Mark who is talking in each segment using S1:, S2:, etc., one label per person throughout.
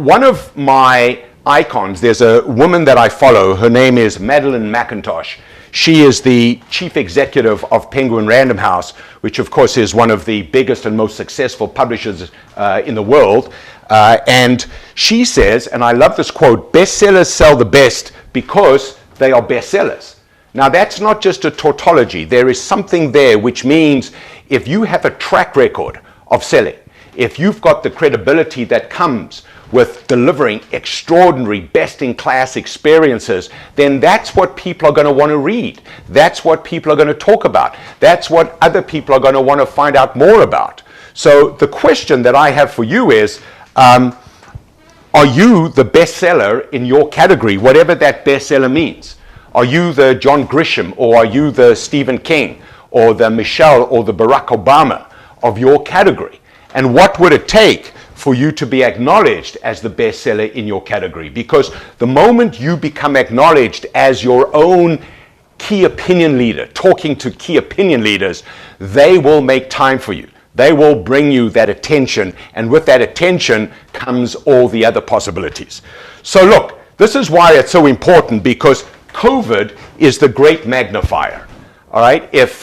S1: one of my icons, there's a woman that I follow, her name is Madeline McIntosh. She is the chief executive of Penguin Random House, which of course is one of the biggest and most successful publishers in the world. And she says, and I love this quote, bestsellers sell the best because they are bestsellers. Now that's not just a tautology. There is something there which means if you have a track record of selling, if you've got the credibility that comes with delivering extraordinary, best-in-class experiences, then that's what people are going to want to read. That's what people are going to talk about. That's what other people are going to want to find out more about. So the question that I have for you is, are you the bestseller in your category, whatever that bestseller means? Are you the John Grisham, or are you the Stephen King, or the Michelle, or the Barack Obama of your category? And what would it take for you to be acknowledged as the bestseller in your category? Because the moment you become acknowledged as your own key opinion leader, talking to key opinion leaders, they will make time for you. They will bring you that attention, and with that attention comes all the other possibilities. So look, this is why it's so important, because COVID is the great magnifier. All right, if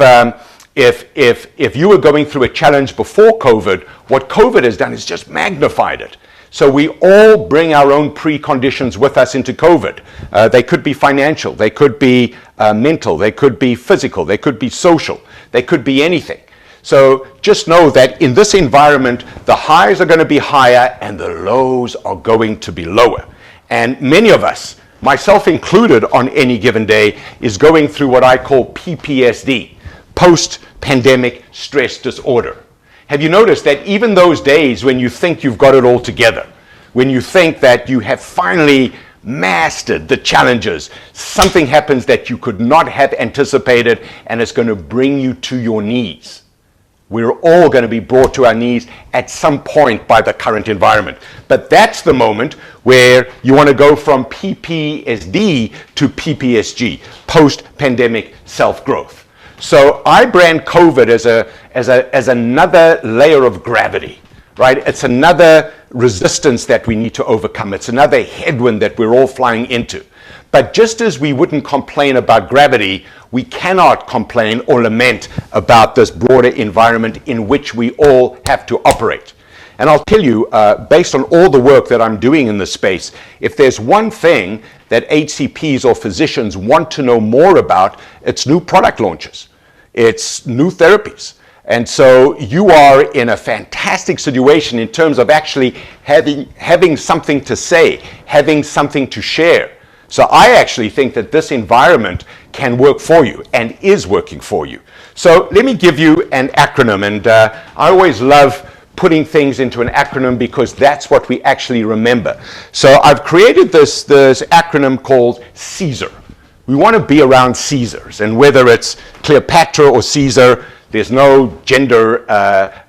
S1: you were going through a challenge before COVID, what COVID has done is just magnified it. So we all bring our own preconditions with us into COVID. They could be financial, they could be mental, they could be physical, they could be social, they could be anything. So just know that in this environment, the highs are going to be higher and the lows are going to be lower. And many of us, myself included on any given day, is going through what I call PTSD, post-pandemic stress disorder. Have you noticed that even those days when you think you've got it all together, when you think that you have finally mastered the challenges, something happens that you could not have anticipated, and it's going to bring you to your knees. We're all going to be brought to our knees at some point by the current environment. But that's the moment where you want to go from PTSD to PPSG, post-pandemic self-growth. So I brand COVID as another layer of gravity, right? It's another resistance that we need to overcome. It's another headwind that we're all flying into. But just as we wouldn't complain about gravity, we cannot complain or lament about this broader environment in which we all have to operate. And I'll tell you, based on all the work that I'm doing in this space, if there's one thing that HCPs or physicians want to know more about, it's new product launches. It's new therapies. And so you are in a fantastic situation in terms of actually having something to say, having something to share. So I actually think that this environment can work for you and is working for you. So let me give you an acronym, and I always love putting things into an acronym because that's what we actually remember. So I've created this acronym called Caesar. We want to be around Caesars, and whether it's Cleopatra or Caesar, there's no gender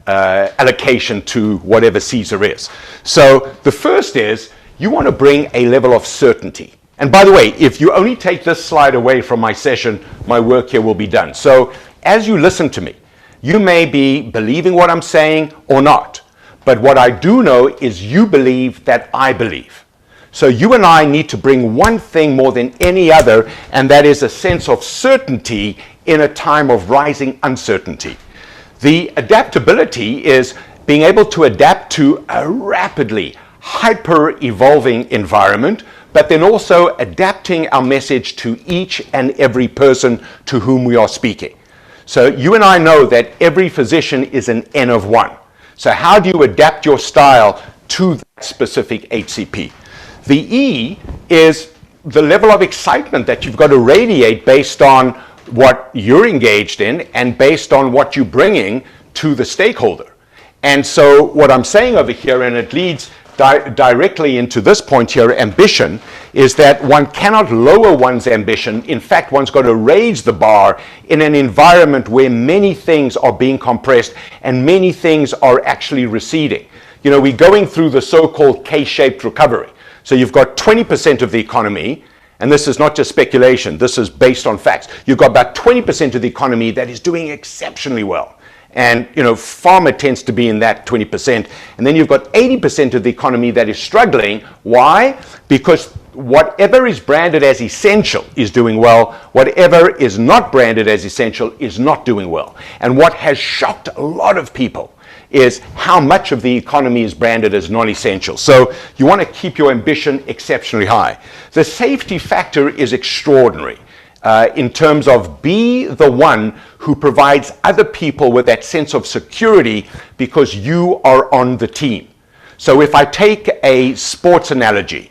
S1: allocation to whatever Caesar is. So the first is you want to bring a level of certainty. And by the way, if you only take this slide away from my session, my work here will be done. So as you listen to me, you may be believing what I'm saying or not. But what I do know is you believe that I believe. So you and I need to bring one thing more than any other, and that is a sense of certainty in a time of rising uncertainty. The adaptability is being able to adapt to a rapidly hyper-evolving environment, but then also adapting our message to each and every person to whom we are speaking. So you and I know that every physician is an N of one. So how do you adapt your style to that specific HCP? The E is the level of excitement that you've got to radiate based on what you're engaged in and based on what you're bringing to the stakeholder. And so what I'm saying over here, and it leads directly into this point here, ambition, is that one cannot lower one's ambition. In fact, one's got to raise the bar in an environment where many things are being compressed and many things are actually receding. You know, we're going through the so-called K-shaped recovery. So you've got 20% of the economy, and this is not just speculation, this is based on facts. You've got about 20% of the economy that is doing exceptionally well. And pharma tends to be in that 20%. And then you've got 80% of the economy that is struggling. Why? Because whatever is branded as essential is doing well. Whatever is not branded as essential is not doing well. And what has shocked a lot of people is how much of the economy is branded as non-essential. So you want to keep your ambition exceptionally high. The safety factor is extraordinary. In terms of be the one who provides other people with that sense of security because you are on the team. So if I take a sports analogy,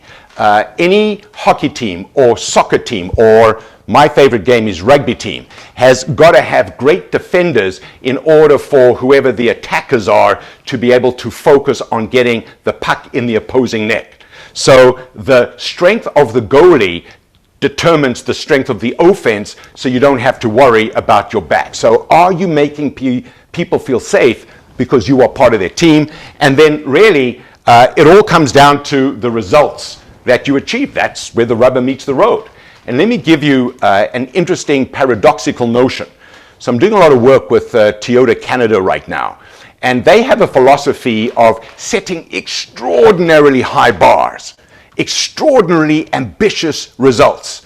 S1: any hockey team or soccer team, or my favorite game is rugby team, has got to have great defenders in order for whoever the attackers are to be able to focus on getting the puck in the opposing net. So the strength of the goalie determines the strength of the offense, so you don't have to worry about your back. So are you making people feel safe because you are part of their team? And then really, it all comes down to the results that you achieve. That's where the rubber meets the road. And let me give you an interesting paradoxical notion. So I'm doing a lot of work with Toyota Canada right now, and they have a philosophy of setting extraordinarily high bars, extraordinarily ambitious results,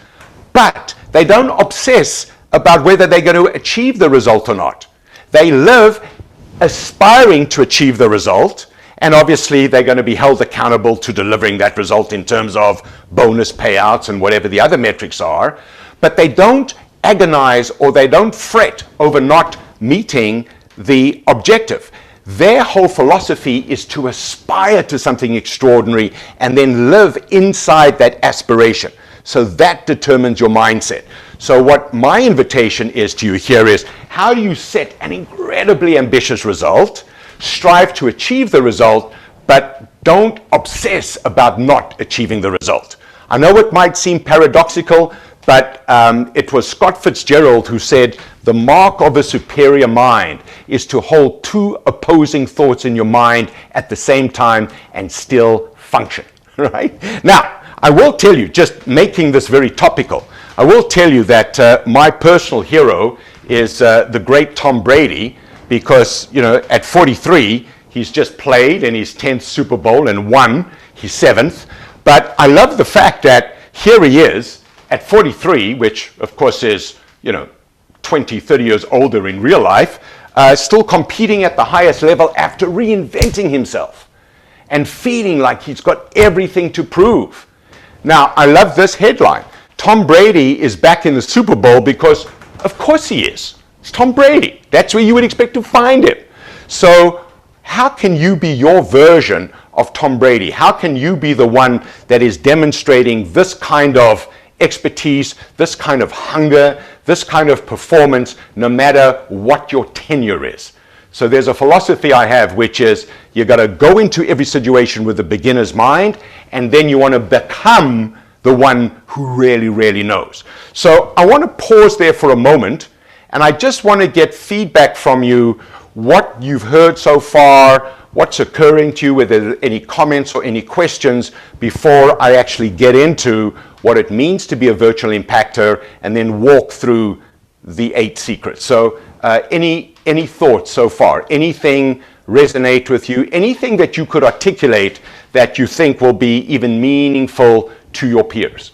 S1: but they don't obsess about whether they're going to achieve the result or not. They live aspiring to achieve the result, and obviously they're going to be held accountable to delivering that result in terms of bonus payouts and whatever the other metrics are, but they don't agonize or they don't fret over not meeting the objective. Their whole philosophy is to aspire to something extraordinary and then live inside that aspiration. So that determines your mindset. So what my invitation is to you here is, how do you set an incredibly ambitious result, strive to achieve the result, but don't obsess about not achieving the result? I know it might seem paradoxical, but it was Scott Fitzgerald who said, the mark of a superior mind is to hold two opposing thoughts in your mind at the same time and still function, right? Now, I will tell you, just making this very topical, I will tell you that my personal hero is the great Tom Brady, because, at 43, he's just played in his 10th Super Bowl and won his 7th. But I love the fact that here he is at 43, which of course is, 20, 30 years older in real life, still competing at the highest level after reinventing himself and feeling like he's got everything to prove. Now, I love this headline. Tom Brady is back in the Super Bowl because, of course he is. It's Tom Brady. That's where you would expect to find him. So how can you be your version of Tom Brady? How can you be the one that is demonstrating this kind of expertise, this kind of hunger, this kind of performance, no matter what your tenure is? So there's a philosophy I have, which is you got to go into every situation with a beginner's mind, and then you want to become the one who really, really knows. So I want to pause there for a moment, and I just want to get feedback from you, what you've heard so far, what's occurring to you, whether any comments or any questions before I actually get into what it means to be a virtual impactor and then walk through the 8 secrets. So any thoughts so far? Anything resonate with you? Anything that you could articulate that you think will be even meaningful to your peers?